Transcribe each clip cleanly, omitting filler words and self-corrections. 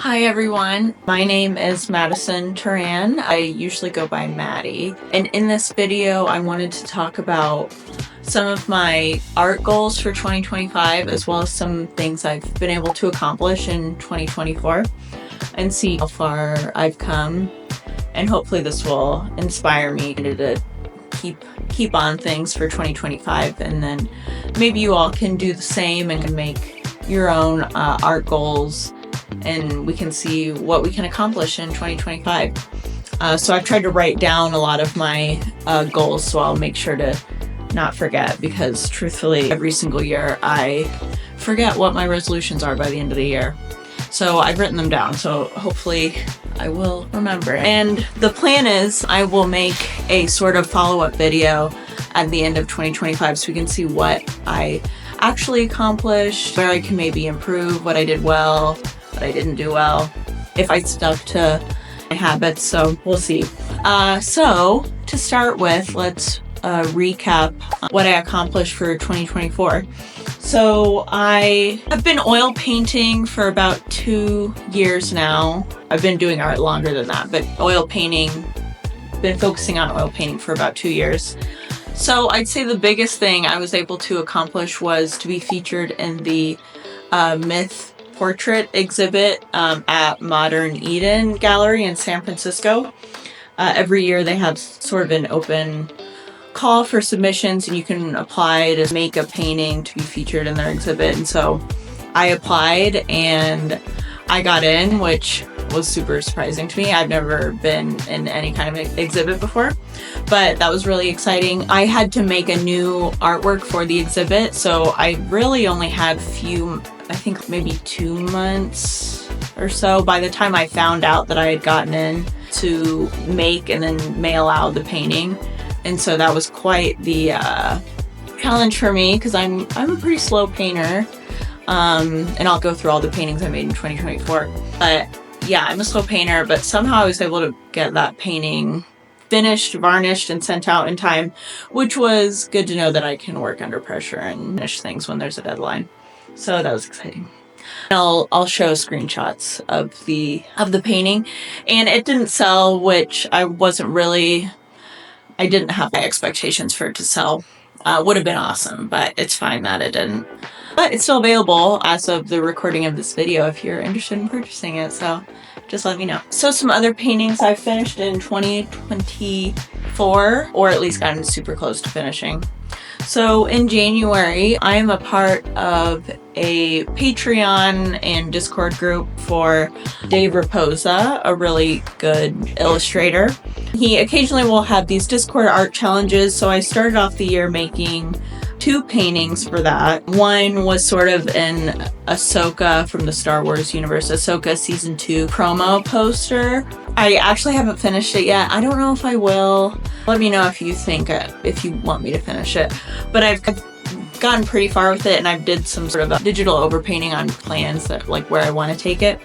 Hi everyone, my name is Madison Turan. I usually go by Maddie. And in this video, I wanted to talk about some of my art goals for 2025, as well as some things I've been able to accomplish in 2024 and see how far I've come. And hopefully this will inspire me to keep on things for 2025, and then maybe you all can do the same and make your own art goals, and we can see what we can accomplish in 2025. So I've tried to write down a lot of my goals, so I'll make sure to not forget, because truthfully every single year I forget what my resolutions are by the end of the year. So I've written them down, so hopefully I will remember. And the plan is I will make a sort of follow-up video at the end of 2025 so we can see what I actually accomplished, where I can maybe improve, what I did well, what I didn't do well, if I stuck to my habits. So we'll see. So to start with, let's recap what I accomplished for 2024. So I have been oil painting for about 2 years now. I've been doing art longer than that, but been focusing on oil painting for about 2 years. So I'd say the biggest thing I was able to accomplish was to be featured in the Myth portrait exhibit at Modern Eden Gallery in San Francisco. Every year they have sort of an open call for submissions, and you can apply to make a painting to be featured in their exhibit. And so I applied and I got in, which was super surprising to me. I've never been in any kind of exhibit before, but that was really exciting. I had to make a new artwork for the exhibit, so I really only had I think maybe 2 months or so by the time I found out that I had gotten in to make and then mail out the painting. And so that was quite the challenge for me, because I'm a pretty slow painter, and I'll go through all the paintings I made in 2024. But yeah, I'm a slow painter, but somehow I was able to get that painting finished, varnished, and sent out in time, which was good to know that I can work under pressure and finish things when there's a deadline. So that was exciting. I'll show screenshots of the painting, and it didn't sell, which I didn't have high expectations for it to sell. Would have been awesome, but it's fine that it didn't. But it's still available as of the recording of this video if you're interested in purchasing it, so just let me know. So some other paintings I finished in 2024, or at least gotten super close to finishing. So in January, I am a part of a Patreon and Discord group for Dave Raposa, a really good illustrator. He occasionally will have these Discord art challenges, so I started off the year making 2 paintings for that. One was sort of an Ahsoka from the Star Wars universe, Ahsoka Season 2 promo poster. I actually haven't finished it yet. I don't know if I will. Let me know if you want me to finish it. But I've gotten pretty far with it, and I did some sort of digital overpainting on plans that where I want to take it.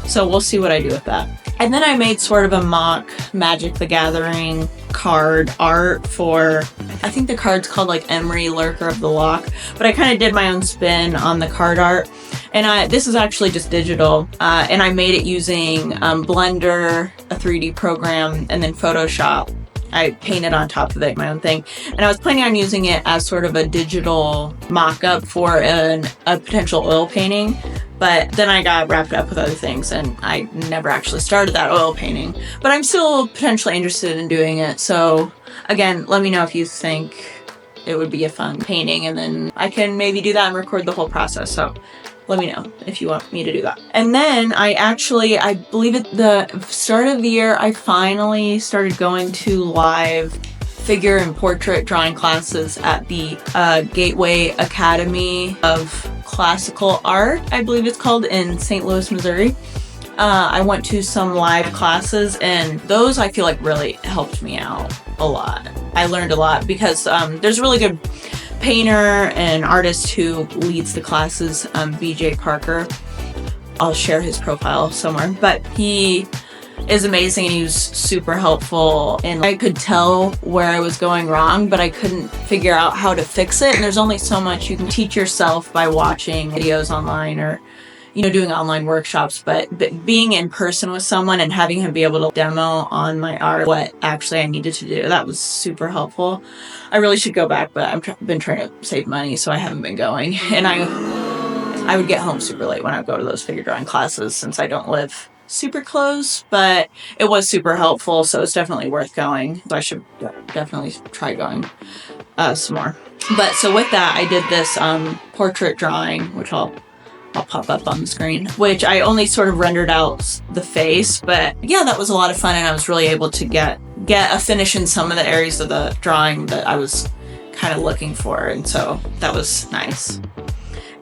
So we'll see what I do with that. And then I made sort of a mock Magic the Gathering card art for, I think the card's called like Emery Lurker of the Loch, but I kind of did my own spin on the card art. And this is actually just digital, and I made it using Blender, a 3D program, and then Photoshop. I painted on top of it, my own thing. And I was planning on using it as sort of a digital mock-up for a potential oil painting. But then I got wrapped up with other things, and I never actually started that oil painting. But I'm still potentially interested in doing it. So again, let me know if you think it would be a fun painting, and then I can maybe do that and record the whole process. So let me know if you want me to do that. And then I believe at the start of the year, I finally started going to live figure and portrait drawing classes at the Gateway Academy of Classical Art, I believe it's called, in St. Louis, Missouri. I went to some live classes, and those I feel like really helped me out a lot. I learned a lot because there's a really good painter and artist who leads the classes, BJ Parker. I'll share his profile somewhere, but he is amazing, and he was super helpful, and I could tell where I was going wrong, but I couldn't figure out how to fix it. And there's only so much you can teach yourself by watching videos online or doing online workshops, but being in person with someone and having him be able to demo on my art what actually I needed to do, that was super helpful. I really should go back, but I've been trying to save money, so I haven't been going. And I would get home super late when I would go to those figure drawing classes since I don't live super close, but it was super helpful, so it's definitely worth going. So I should definitely try going some more. But so with that, I did this portrait drawing, which I'll pop up on the screen, which I only sort of rendered out the face, but yeah, that was a lot of fun, and I was really able to get a finish in some of the areas of the drawing that I was kind of looking for, and so that was nice.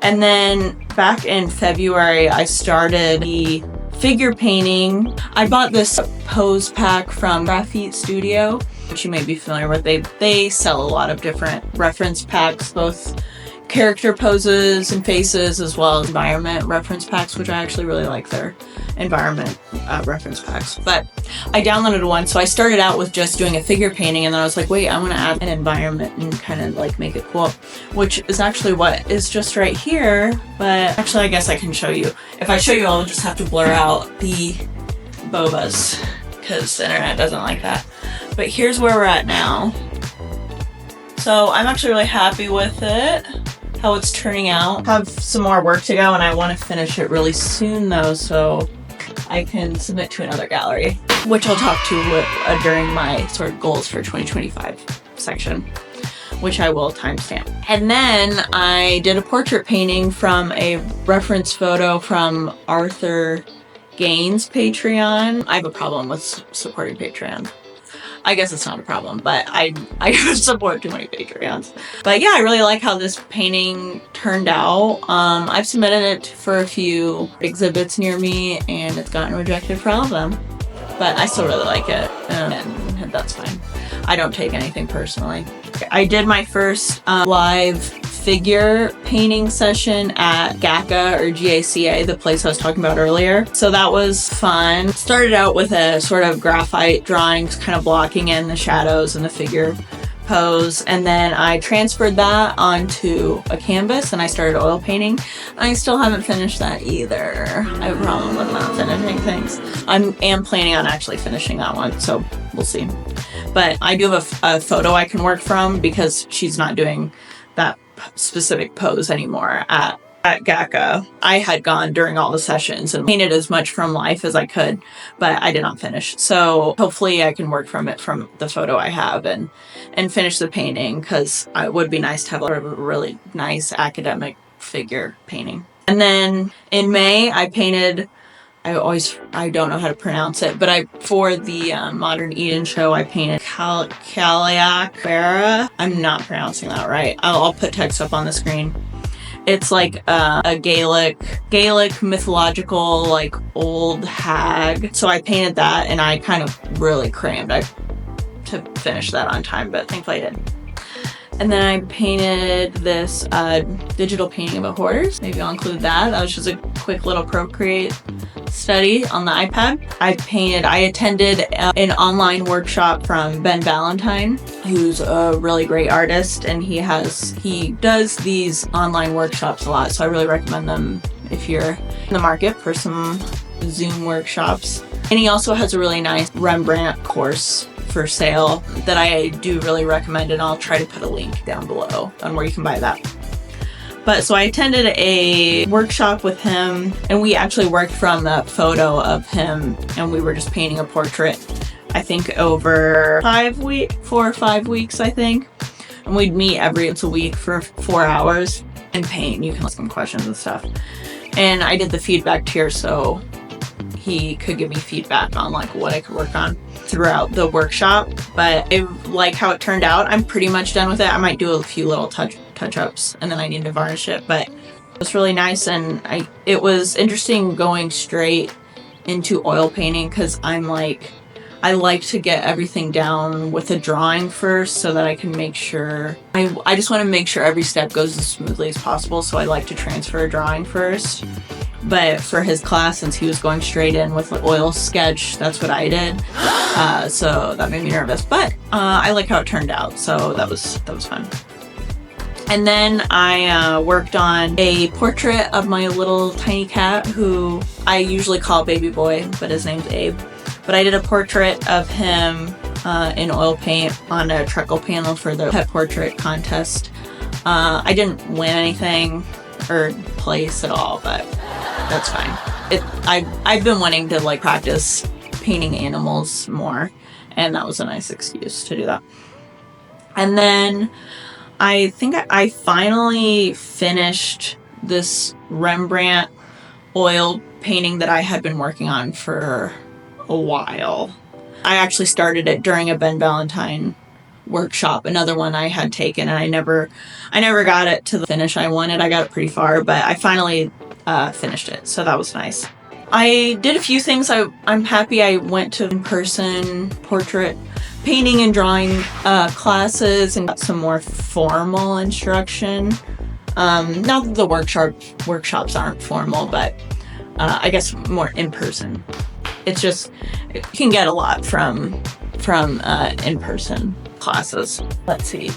And then back in February, I started the figure painting. I bought this pose pack from Graphite Studio, which you may be familiar with. They sell a lot of different reference packs, both character poses and faces, as well as environment reference packs, which I actually really like their environment reference packs. But I downloaded one, so I started out with just doing a figure painting, and then I was like, wait, I want to add an environment and kind of like make it cool, which is actually what is just right here. But actually, I guess I can show you. If I show you, I'll just have to blur out the bobas because the internet doesn't like that. But here's where we're at now. So I'm actually really happy with it, how it's turning out. I have some more work to go, and I want to finish it really soon though, so I can submit to another gallery, which I'll talk to during my sort of goals for 2025 section, which I will timestamp. And then I did a portrait painting from a reference photo from Arthur Gaines' Patreon. I have a problem with supporting Patreon. I guess it's not a problem, but I support too many Patreons. But yeah, I really like how this painting turned out. I've submitted it for a few exhibits near me, and it's gotten rejected for all of them. But I still really like it, and that's fine. I don't take anything personally. I did my first live figure painting session at GACA or GACA, the place I was talking about earlier. So that was fun. Started out with a sort of graphite drawings, kind of blocking in the shadows and the figure pose. And then I transferred that onto a canvas and I started oil painting. I still haven't finished that either. I have a problem with not finishing things. I am planning on actually finishing that one, so we'll see. But I do have a photo I can work from because she's not doing that specific pose anymore at GACA. I had gone during all the sessions and painted as much from life as I could, but I did not finish. So hopefully I can work from it from the photo I have and finish the painting, because it would be nice to have a really nice academic figure painting. And then in May I painted, I don't know how to pronounce it, but for the Modern Eden show, I painted Cailleach Bara. I'm not pronouncing that right. I'll put text up on the screen. It's like a Gaelic mythological, like old hag. So I painted that, and I kind of really crammed to finish that on time, but thankfully I did. And then I painted this digital painting of a horse. Maybe I'll include that. That was just a quick little Procreate study on the iPad. I attended an online workshop from Ben Valentine, who's a really great artist, and he does these online workshops a lot, so I really recommend them if you're in the market for some Zoom workshops. And he also has a really nice Rembrandt course for sale that I do really recommend, and I'll try to put a link down below on where you can buy that. But so I attended a workshop with him, and we actually worked from that photo of him, and we were just painting a portrait, I think over 4 or 5 weeks, I think. And we'd meet every week for 4 hours and paint. You can ask him questions and stuff. And I did the feedback tier, so he could give me feedback on like what I could work on throughout the workshop. But I like how it turned out. I'm pretty much done with it. I might do a few little touch-ups, and then I need to varnish it, but it was really nice. And it was interesting going straight into oil painting, because I like to get everything down with a drawing first, so that I can make sure I just want to make sure every step goes as smoothly as possible, so I like to transfer a drawing first. But for his class, since he was going straight in with an oil sketch, that's what I did. So that made me nervous, but I like how it turned out, so that was fun. And then I worked on a portrait of my little tiny cat, who I usually call Baby Boy, but his name's Abe. But I did a portrait of him in oil paint on a treacle panel for the pet portrait contest. I didn't win anything or place at all, but that's fine. I've been wanting to like practice painting animals more, and that was a nice excuse to do that. And then I think I finally finished this Rembrandt oil painting that I had been working on for a while. I actually started it during a Ben Valentine workshop, another one I had taken, and I never got it to the finish I wanted. I got it pretty far, but I finally finished it, so that was nice. I did a few things. I'm happy I went to in-person portrait painting and drawing classes and got some more formal instruction. Not that the workshops aren't formal, but I guess more in-person. It's just, you can get a lot from in-person classes. Let's see.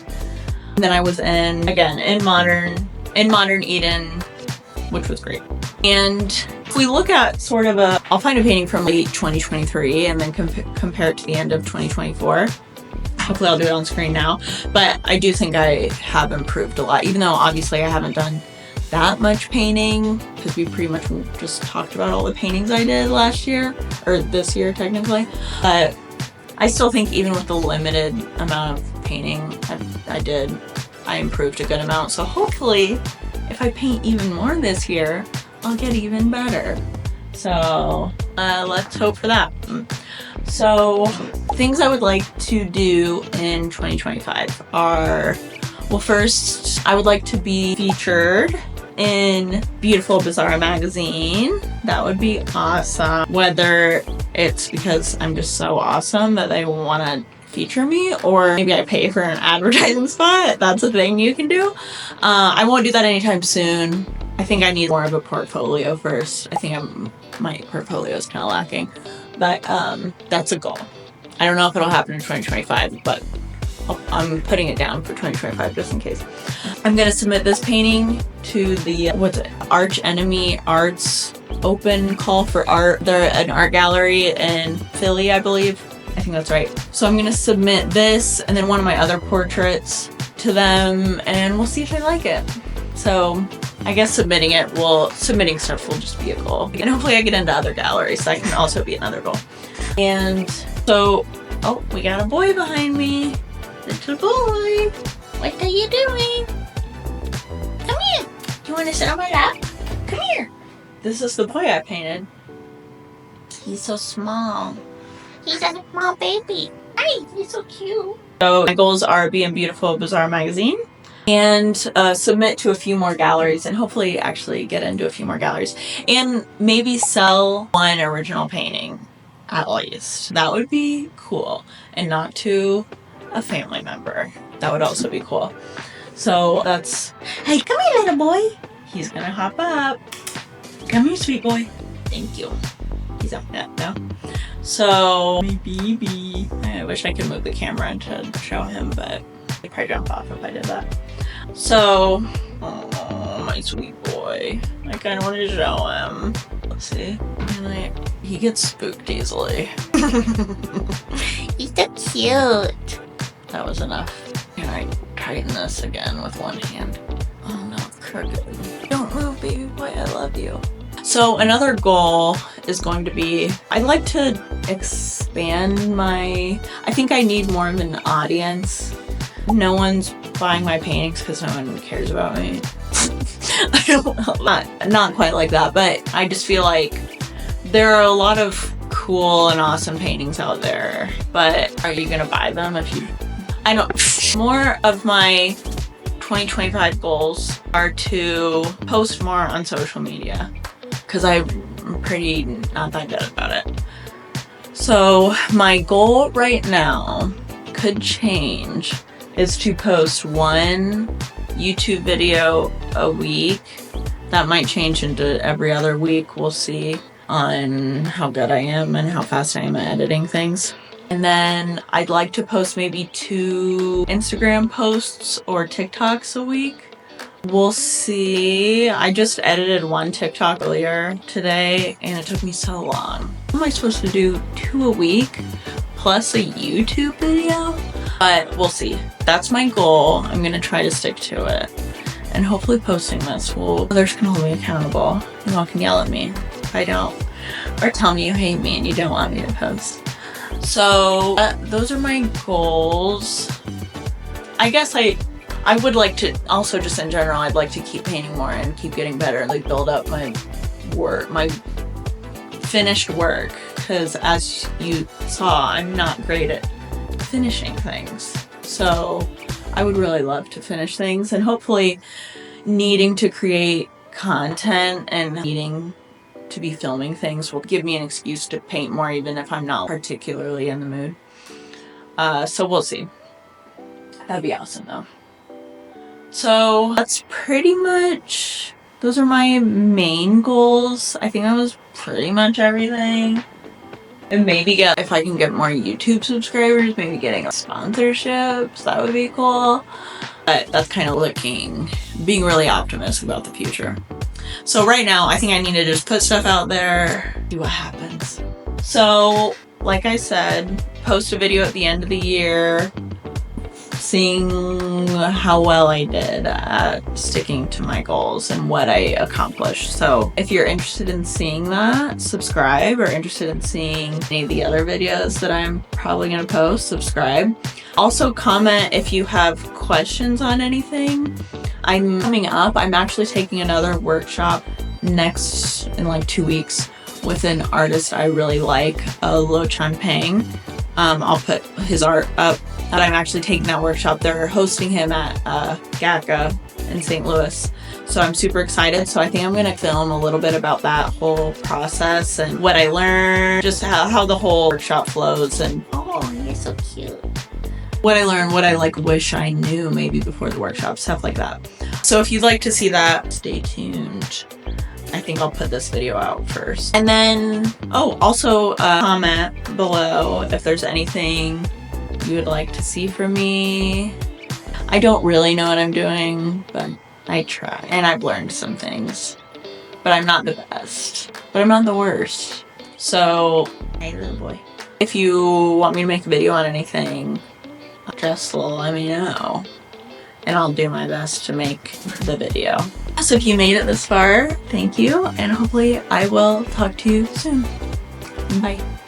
And then I was in Modern Eden, which was great. And if we look at sort of I'll find a painting from late 2023 and then compare it to the end of 2024. Hopefully I'll do it on screen now. But I do think I have improved a lot, even though obviously I haven't done that much painting, because we pretty much just talked about all the paintings I did last year, or this year technically. But I still think even with the limited amount of painting I did, I improved a good amount. So hopefully if I paint even more this year, I'll get even better. So let's hope for that. So things I would like to do in 2025 are, well, first I would like to be featured in Beautiful Bizarre magazine. That would be awesome. Whether it's because I'm just so awesome that they want to feature me, or maybe I pay for an advertising spot. That's a thing you can do. I won't do that anytime soon. I think I need more of a portfolio first. I think my portfolio is kind of lacking, but that's a goal. I don't know if it'll happen in 2025, but I'm putting it down for 2025 just in case. I'm gonna submit this painting to the Arch Enemy Arts open call for art. They're an art gallery in Philly, I believe. I think that's right. So I'm gonna submit this and then one of my other portraits to them, and we'll see if they like it. So I guess submitting stuff will just be a goal. And hopefully I get into other galleries. That can also be another goal. And so, oh, we got a boy behind me. Little boy, what are you doing? Come here. Do you want to sit on my lap? Come here. This is the boy I painted. He's so small. He's a small baby. Hi, he's so cute. So my goals are be in Beautiful Bizarre magazine and submit to a few more galleries, and hopefully actually get into a few more galleries, and maybe sell one original painting at least. That would be cool, and not to a family member. That would also be cool. So that's, hey, come here, little boy. He's gonna hop up. Come here, sweet boy. Thank you. He's up now. So, my baby. I wish I could move the camera to show him, but I'd probably jump off if I did that. So, oh, my sweet boy. I kind of want to show him. Let's see. He gets spooked easily. He's so cute. That was enough. Can I tighten this again with one hand? Oh no, crooked. Don't move, baby boy, I love you. So another goal is going to be, I'd like to expand I think I need more of an audience. No one's buying my paintings because no one cares about me. I don't know, not quite like that, but I just feel like there are a lot of cool and awesome paintings out there, but are you gonna buy them if you, I don't. More of my 2025 goals are to post more on social media, because I'm pretty not that good about it. So my goal right now, could change, is to post one YouTube video a week. That might change into every other week. We'll see on how good I am and how fast I am at editing things. And then I'd like to post maybe 2 Instagram posts or TikToks a week. We'll see. I just edited 1 TikTok earlier today and it took me so long. How am I supposed to do 2 a week plus a YouTube video? But we'll see. That's my goal. I'm gonna try to stick to it. And hopefully posting this will, others can hold me accountable. You all can yell at me if I don't. Or tell me you hate me and you don't want me to post. So those are my goals. I guess I would like to also, just in general, I'd like to keep painting more and keep getting better and like build up my work, my finished work. Because as you saw, I'm not great at finishing things. So I would really love to finish things, and hopefully needing to create content and needing to be filming things will give me an excuse to paint more even if I'm not particularly in the mood. So we'll see. That'd be awesome though. So that's pretty much, those are my main goals. I think that was pretty much everything. And maybe if I can get more YouTube subscribers, maybe getting sponsorships, that would be cool. But that's kind of being really optimistic about the future. So right now, I think I need to just put stuff out there, see what happens. So, like I said, post a video at the end of the year, seeing how well I did at sticking to my goals and what I accomplished. So if you're interested in seeing that, subscribe, or interested in seeing any of the other videos that I'm probably going to post, subscribe. Also comment if you have questions on anything. I'm coming up, I'm actually taking another workshop in like 2 weeks with an artist I really like, Lo Chan Pang. I'll put his art up. That I'm actually taking that workshop. They're hosting him at GACA in St. Louis. So I'm super excited. So I think I'm gonna film a little bit about that whole process and what I learned, just how the whole workshop flows, and oh, you're so cute. What I learned, what I wish I knew maybe before the workshop, stuff like that. So if you'd like to see that, stay tuned. I think I'll put this video out first. And then, also comment below if there's anything you would like to see from me. I don't really know what I'm doing, but I try. And I've learned some things. But I'm not the best. But I'm not the worst. So, hey little boy. If you want me to make a video on anything, just let me know. And I'll do my best to make the video. So if you made it this far, thank you. And hopefully I will talk to you soon. Bye.